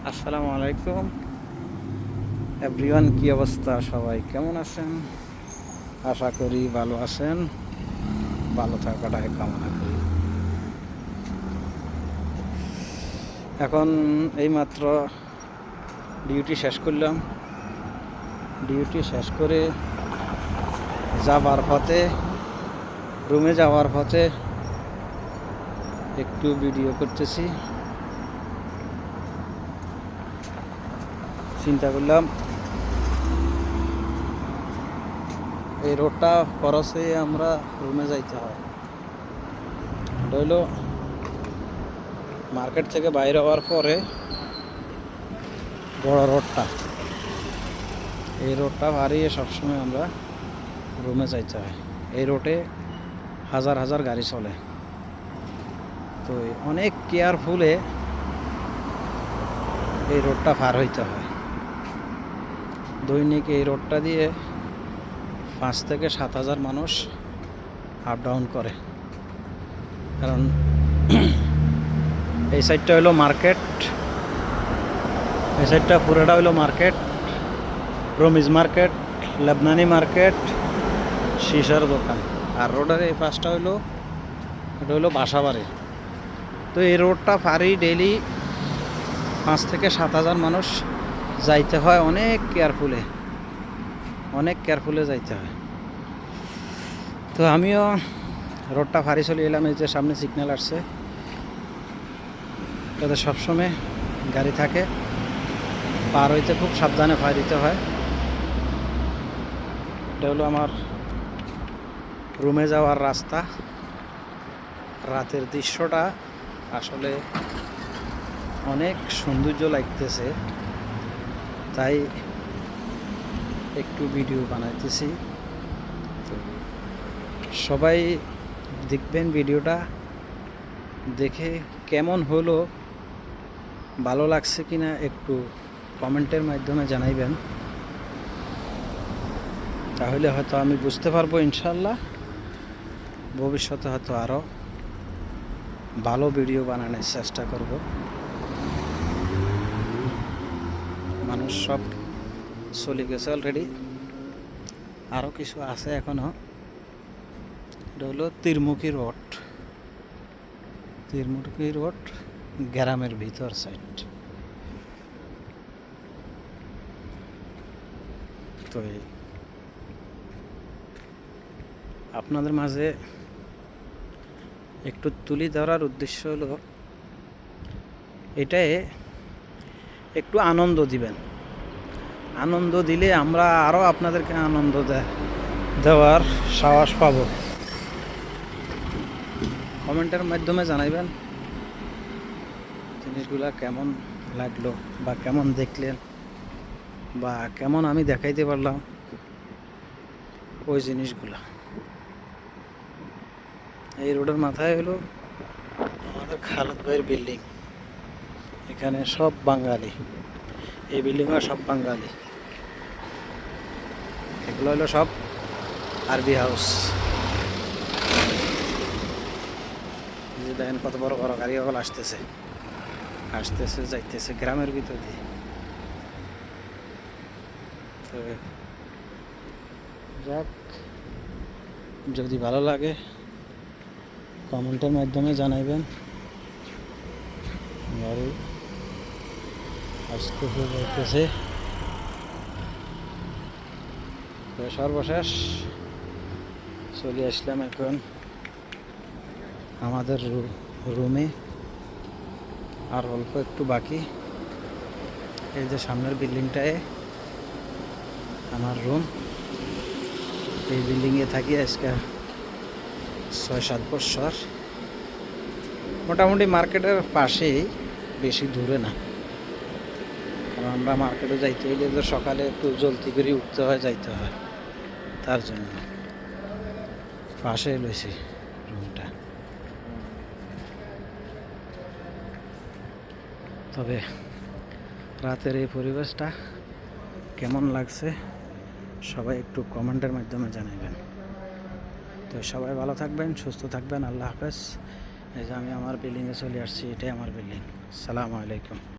আসসালামু আলাইকুম এভরিওয়ান, কি অবস্থা? সবাই কেমন আছেন? আশা করি ভালো আছেন। ভালো থাকাটাই কামনা করি। এখন এইমাত্র ডিউটি শেষ করলাম। ডিউটি শেষ করে রুমে যাওয়ার পথে একটু ভিডিও করতেছি। চিন্তা করলাম এই রোডটা ক্রস হয়ে আমরা রুমে যাইতে হয়। হইল মার্কেট থেকে বাইরে হওয়ার পরে বড় রোডটা, এই রোডটা হারিয়ে সবসময় আমরা রুমে যাইতে হয়। এই রোডে হাজার হাজার গাড়ি চলে, তো অনেক কেয়ারফুলে এই রোডটা পার হইতে হয়। দৈনিক এই রোডটা দিয়ে 5 থেকে 7,000 মানুষ আপ ডাউন করে। কারণ এই সাইডটা হইলো মার্কেট, এই সাইডটা পুরোটা হইলো মার্কেট, রমিজ মার্কেট, লেবনানি মার্কেট, শিশার দোকান। আর রোডের এই পাশটা হইলো, এটা হইলো বাসাবাড়ি। তো এই রোডটা পারি ডেইলি 5 থেকে 7,000 মানুষ যাইতে হয় অনেক কেয়ারফুলে যাইতে হয়। তো আমিও রোডটা ফারি চলে এলাম। এই যে সামনে সিগন্যাল আসছে, তাতে সবসময় গাড়ি থাকে, পার হইতে খুব সাবধানে পার দিতে হয়। এটা হলো আমার রুমে যাওয়ার রাস্তা। রাতের দৃশ্যটা আসলে অনেক সৌন্দর্য লাগতেছে, তাই একটু ভিডিও বানাইতেছি। তো সবাই দেখবেন, ভিডিওটা দেখে কেমন হলো, ভালো লাগছে কিনা একটু কমেন্টের মাধ্যমে জানাইবেন। তাহলে হয়তো আমি বুঝতে পারবো, ইনশাল্লাহ ভবিষ্যতে হয়তো আরও ভালো ভিডিও বানানোর চেষ্টা করব। মানুষ সব চলে গেছে অলরেডি, আরও কিছু আছে এখনও। এটা হলো তীরমুখী রোড, গ্রামের ভিতর সাইড। তো আপনাদের মাঝে একটু তুলে ধরার উদ্দেশ্য হলো এটাই, একটু আনন্দ দিবেন। আনন্দ দিলে আমরা আরও আপনাদেরকে আনন্দ দেওয়ার সাহস পাব। কমেন্টের মাধ্যমে জানাইবেন জিনিসগুলা কেমন লাগলো, বা কেমন দেখলেন, বা কেমন আমি দেখাইতে পারলাম ওই জিনিসগুলা। এই রোডের মাথায় হলো আমাদের খালেদ ভাইয়ের বিল্ডিং। এখানে সব বাঙালি, এই বিল্ডিংও সব বাঙালি। এগুলো হলো সব আরবি হাউস। যে দেখেন কত বড় বড় গাড়ি সকল আসতেছে যাইতেছে গ্রামের ভিতর দিয়ে। তো যাক, যদি ভালো লাগে কমেন্টের মাধ্যমে জানাইবেন। গাড়ি আসতে যাইতেছে। তো সর্বশেষ চলে আসলাম এখন আমাদের রুমে। আর অল্প একটু বাকি। এই যে সামনের বিল্ডিংটায় আমার রুম। এই বিল্ডিংয়ে থাকি আজকে 6-7 বছর। মোটামুটি মার্কেটের পাশেই, বেশি দূরে না। কারণ আমরা মার্কেটে যাইতে হইলে তো সকালে একটু জলদি করে উঠতে হয়, যাইতে হয়, তার জন্য পাশে লইছি রুমটা। তবে রাতের এই পরিবেশটা কেমন লাগছে সবাই একটু কমেন্টের মাধ্যমে জানাবেন। তো সবাই ভালো থাকবেন, সুস্থ থাকবেন। আল্লাহ হাফেজ। এই যে আমি আমার বিল্ডিংয়ে চলে আসছি, এটাই আমার বিল্ডিং। আসসালামু আলাইকুম।